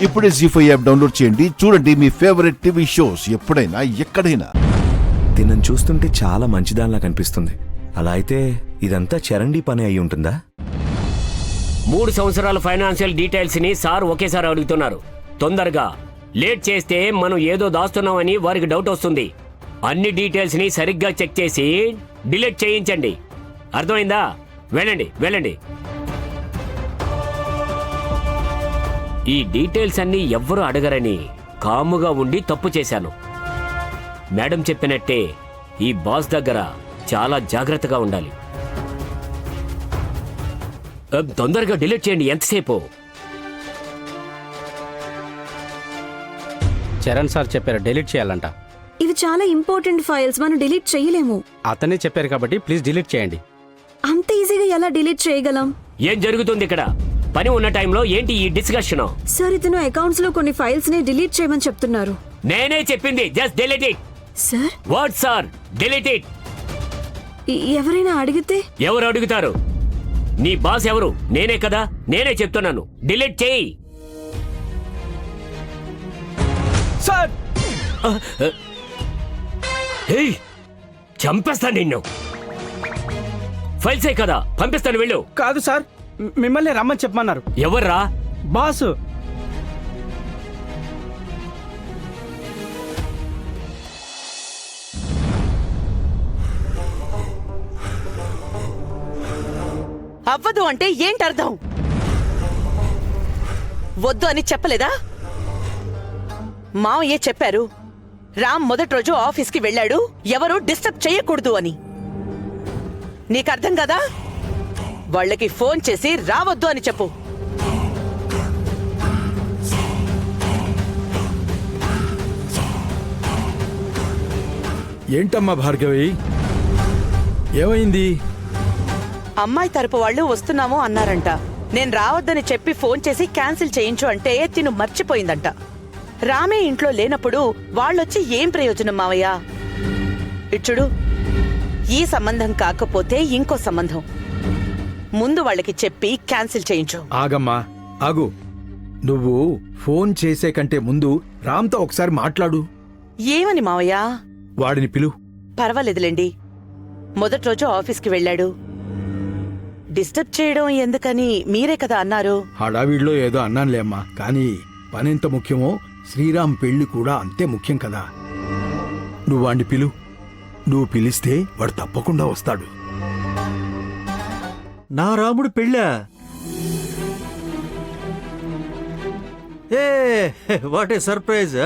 ఇప్పుడే జీ5 app download చేయండి. చూడండి మీ ఫేవరెట్ టీవీ షోస్ ఎప్పుడైనా ఎక్కడైనా. తినను చూస్తుంటే చాలా మంచిదానిలా కనిపిస్తుంది. అలా అయితే ఇదంతా చరండీ పని అయి ఉంటుందా? 3 సంవత్సరాల ఫైనాన్షియల్ డీటెయిల్స్ ని సార్ ఒకేసారి అడుగుతున్నారు. తొందరగా లేట్ చేస్తే మనం ఏదో దాస్తున్నామని వారికి డౌట్ వస్తుంది. అన్ని డీటెయిల్స్ ని సరిగ్గా చెక్ చేసి డిలీట్ చేయించండి. అర్థమైందా? వెళ్ళండి వెళ్ళండి. ఈ డీటెయిల్స్ అన్ని ఎవ్వరూ అడగరని కాముగా ఉండి తప్పు చేశాను. మేడం చెప్పినట్టే ఈ బాస్ దగ్గర చాలా జాగ్రత్తగా ఉండాలి. తొందరగా డిలీట్ చేయండి. ఎంతసేపు? చరణ్ సార్ చెప్పారు డిలీట్ చేయాలంట. ఇవి చాలా ఇంపార్టెంట్ ఫైల్స్, మనం డిలీట్ చేయలేము. అతనే చెప్పారు కాబట్టి ప్లీజ్ డిలీట్ చేయండి. అంత ఈజీగా ఎలా డిలీట్ చేయగలం? ఏం జరుగుతుంది ఇక్కడ? పని ఉన్న టైంలో ఏంటి ఈ డిస్కషన్? సార్, ఇతను అకౌంట్స్ లో కొన్ని ఫైల్స్ ని డిలీట్ చేయమని చెప్తున్నారు. నేనే చెప్పింది just delete it. Sir, what sir? Delete it. ఎవరైనా అడిగితే? ఎవరు అడుగుతారు? నీ బాస్ ఎవరు? నేనే కదా. నేనే చెప్తున్నాను డిలీట్ చేయి. సార్ చంపేస్తాను నిన్ను. ఫైల్సే కదా, పంపిస్తాను వెళ్ళు. కాదు సార్, మిమ్మల్ని రమ్మని చెప్పమన్నారు. ఎవర్రా? బాసు. అవ్వదు అంటే ఏంటి అర్థం? వద్దు అని చెప్పలేదా? మావయ్య చెప్పారు రామ్ మొదటి రోజు ఆఫీస్కి వెళ్ళాడు, ఎవరు డిస్టర్బ్ చేయకూడదు అని. నీకు అర్థం కదా? వాళ్ళకి ఫోన్ చేసి రావద్దు అని చెప్పు. ఏంటమ్మా భార్గవి, ఏమైంది? అమ్మాయి తరపు వాళ్ళు వస్తున్నాము అన్నారంట. నేను రావద్దని చెప్పి ఫోన్ చేసి క్యాన్సిల్ చేయించు అంటే తిను మర్చిపోయిందంట. రామే ఇంట్లో లేనప్పుడు వాళ్ళొచ్చి ఏం ప్రయోజనం మావయ్య? ఇచ్చుడు, ఈ సంబంధం కాకపోతే ఇంకో సంబంధం. ముందు వాళ్ళకి చెప్పి క్యాన్సిల్ చేయించు. ఆగమ్మా, ఆగు. నువ్వు ఫోన్ చేసే కంటే ముందు రామ్తో ఒకసారి మాట్లాడు. ఏమని మావయ్య? వాడిని పిలు. పర్వాలేదులేండి, మొదటి రోజు ఆఫీస్కి వెళ్ళాడు. డిస్టర్బ్ చేయడం ఎందుకని మీరే కదా అన్నారు. హడావిడిలో ఏదో అన్నానులే అమ్మా, కానీ పనెంత ముఖ్యమో శ్రీరామ్ పెళ్లి కూడా అంతే ముఖ్యం కదా. నువ్వు వాడిని పిలు. నువ్వు పిలిస్తే వాడు తప్పకుండా వస్తాడు. నా రాముడు పెళ్ళా? ఏ వాట్ ఏ సర్ప్రైజ్!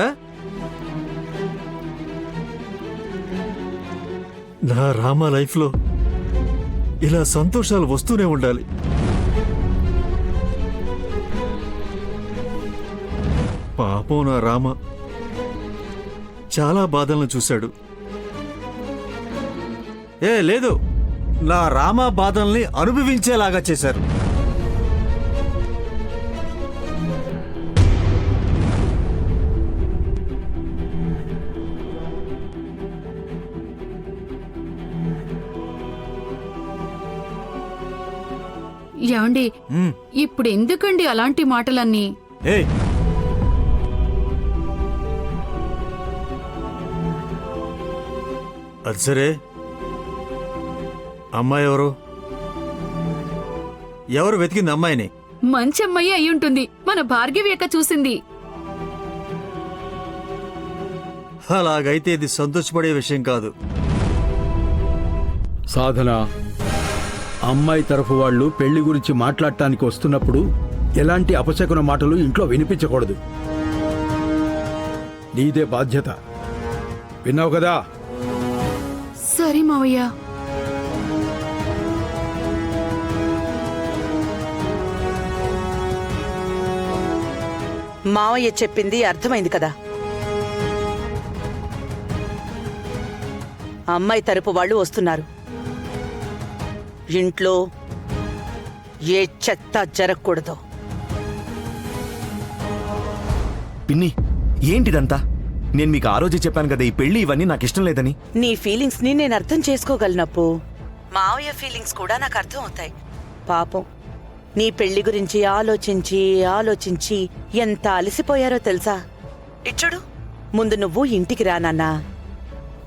నా రామ లైఫ్లో ఇలా సంతోషాలు వస్తూనే ఉండాలి. పాపం నా రామ చాలా బాధలను చూశాడు. లేదు, నా రామ బాధల్ని అనుభవించేలాగా చేశారు. ఏమండి, ఇప్పుడు ఎందుకండి అలాంటి మాటలన్నీ? అది సరే, అమ్మాయి ఎవరు? ఎవరు వెతికింది అమ్మాయిని? మంచి అమ్మాయి అయి ఉంటుంది. మన భార్గవి అక్క చూసింది. అలాగైతే ఇది సంతోషపడే విషయం కాదు. సాధన, అమ్మాయి తరఫు వాళ్ళు పెళ్లి గురించి మాట్లాడటానికి వస్తున్నప్పుడు ఎలాంటి అపశకున మాటలు ఇంట్లో వినిపించకూడదు. నీదే బాధ్యత. విన్నావు కదా? సరే మావయ్య. మావయ్య చెప్పింది అర్థమైంది కదా. అమ్మాయి తరపు వాళ్ళు వస్తున్నారు. ఇంట్లో ఏ చెత్త జరగకూడదు. పిన్ని, ఏంటిదంతా? నేను మీకు ఆ రోజు చెప్పాను కదా, ఈ పెళ్లి ఇవన్నీ నాకు ఇష్టం లేదని. నీ ఫీలింగ్స్ ని నేను అర్థం చేసుకోగలనప్పు. మావయ్య ఫీలింగ్స్ కూడా నాకు అర్థం అవుతాయి. పాపం నీ పెళ్లి గురించి ఆలోచించి ఆలోచించి ఎంత అలసిపోయారో తెలుసా? ఇచ్చుడు, ముందు నువ్వు ఇంటికి రా నాన్నా.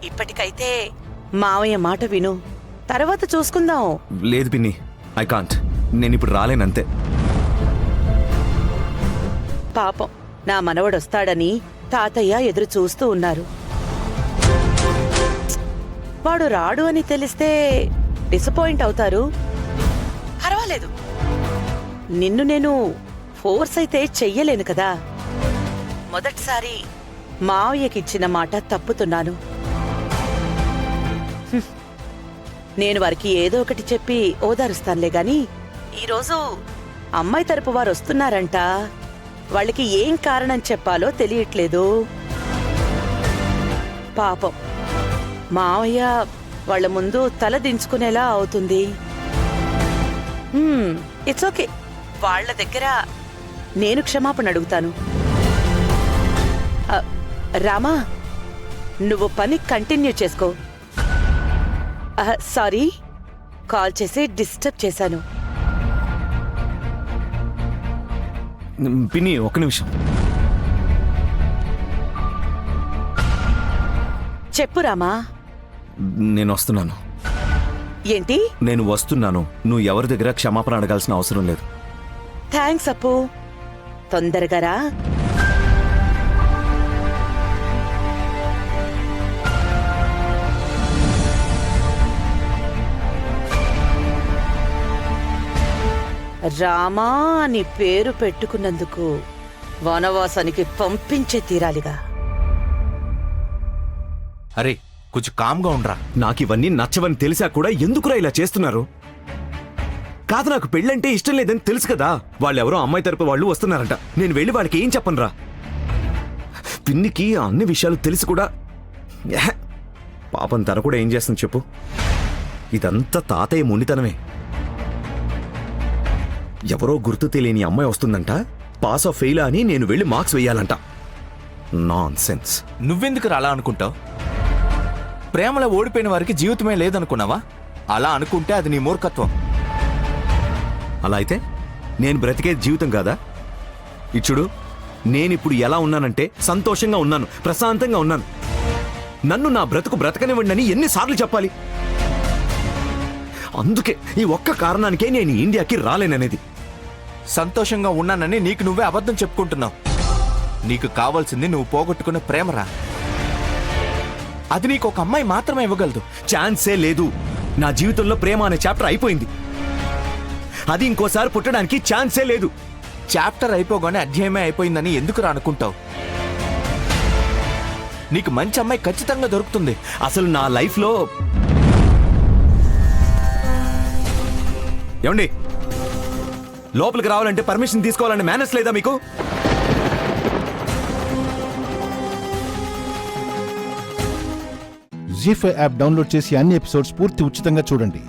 ఇప్పటికైతే మావయ్య మాట విను, తర్వాత చూసుకుందాం. లేదు పిన్ని, ఐ కాంట్. నేను ఇప్పుడు రాలేనంతే. పాపం, నా మనవడొస్తాడని తాతయ్య ఎదురు చూస్తూ ఉన్నారు. వాడు రాడు అని తెలిస్తే డిసప్పాయింట్ అవుతారు. పర్వాలేదు, నిన్ను నేను ఫోర్స్ అయితే చెయ్యలేను కదా. మొదటిసారి మావయ్యకిచ్చిన మాట తప్పుతున్నాను. నేను వారికి ఏదో ఒకటి చెప్పి ఓదారుస్తానులే గాని, ఈరోజు అమ్మాయి తరపు వారు వస్తున్నారంట. వాళ్ళకి ఏం కారణం చెప్పాలో తెలియట్లేదు. పాపం, మావయ్య వాళ్ళ ముందు తల దించుకునేలా అవుతుంది. ఇట్స్ ఓకే, వాళ్ళ దగ్గర నేను క్షమాపణ అడుగుతాను. రామా, నువ్వు పని కంటిన్యూ చేసుకో. సారీ, కాల్ చేసి డిస్టర్బ్ చేశాను. పిన్ని, ఒక్క నిమిషం. చెప్పు రామా. నేను వస్తున్నాను. ఏంటి? నేను వస్తున్నాను. నువ్వు ఎవరి దగ్గర క్షమాపణ అడగాల్సిన అవసరం లేదు. థ్యాంక్స్ అప్పు, తొందరగా రా. రామా అని పేరు పెట్టుకున్నందుకు వనవాసానికి పంపించే తీరాలిగా. అరే, కొంచెం కామ్గా ఉండరా. నాకు ఇవన్నీ నచ్చవని తెలిసా కూడా ఎందుకురా ఇలా చేస్తున్నారు? కాదు, నాకు పెళ్ళంటే ఇష్టం లేదని తెలుసు కదా. వాళ్ళెవరో అమ్మాయి తరపు వాళ్ళు వస్తున్నారంట. నేను వెళ్ళి వాళ్ళకి ఏం చెప్పనురా? పిన్నికి అన్ని విషయాలు తెలిసి కూడా పాపం తన కూడా ఏం చేస్తుంది చెప్పు? ఇదంతా తాతయ్య మొండితనమే. ఎవరో గుర్తు తెలియని అమ్మాయి వస్తుందంట. పాస్ ఆఫ్ ఫెయిల్ అని నేను వెళ్ళి మార్క్స్ వెయ్యాలంట. Non sense. నువ్వెందుకు అలా అనుకుంటావు? ప్రేమలో ఓడిపోయిన వారికి జీవితమే లేదనుకున్నావా? అలా అనుకుంటే అది నీ మూర్ఖత్వం. అలా అయితే నేను బ్రతికే జీవితం కాదా? ఇచ్చుడు, నేనిప్పుడు ఎలా ఉన్నానంటే సంతోషంగా ఉన్నాను, ప్రశాంతంగా ఉన్నాను. నన్ను నా బ్రతుకు బ్రతకనివ్వండి ఎన్నిసార్లు చెప్పాలి? అందుకే ఈ ఒక్క కారణానికే నేను ఇండియాకి రాలేననేది. సంతోషంగా ఉన్నానని నీకు నువ్వే అబద్ధం చెప్పుకుంటున్నావు. నీకు కావాల్సింది నువ్వు పోగొట్టుకున్న ప్రేమరా. అది నీకు ఒక అమ్మాయి మాత్రమే ఇవ్వగలదు. ఛాన్సే లేదు. నా జీవితంలో ప్రేమ అనే చాప్టర్ అయిపోయింది. అది ఇంకోసారి పుట్టడానికి ఛాన్సే లేదు. చాప్టర్ అయిపోగానే అధ్యాయమే అయిపోయిందని ఎందుకు అనుకుంటావు? నీకు మంచి అమ్మాయి ఖచ్చితంగా దొరుకుతుంది. అసలు నా లైఫ్లో ఏమండి, లోపలికి రావాలంటే పర్మిషన్ తీసుకోవాలంటే మేనర్స్ లేదా మీకు? జీ5 యాప్ డౌన్లోడ్ చేసి అన్ని ఎపిసోడ్స్ పూర్తి ఉచితంగా చూడండి.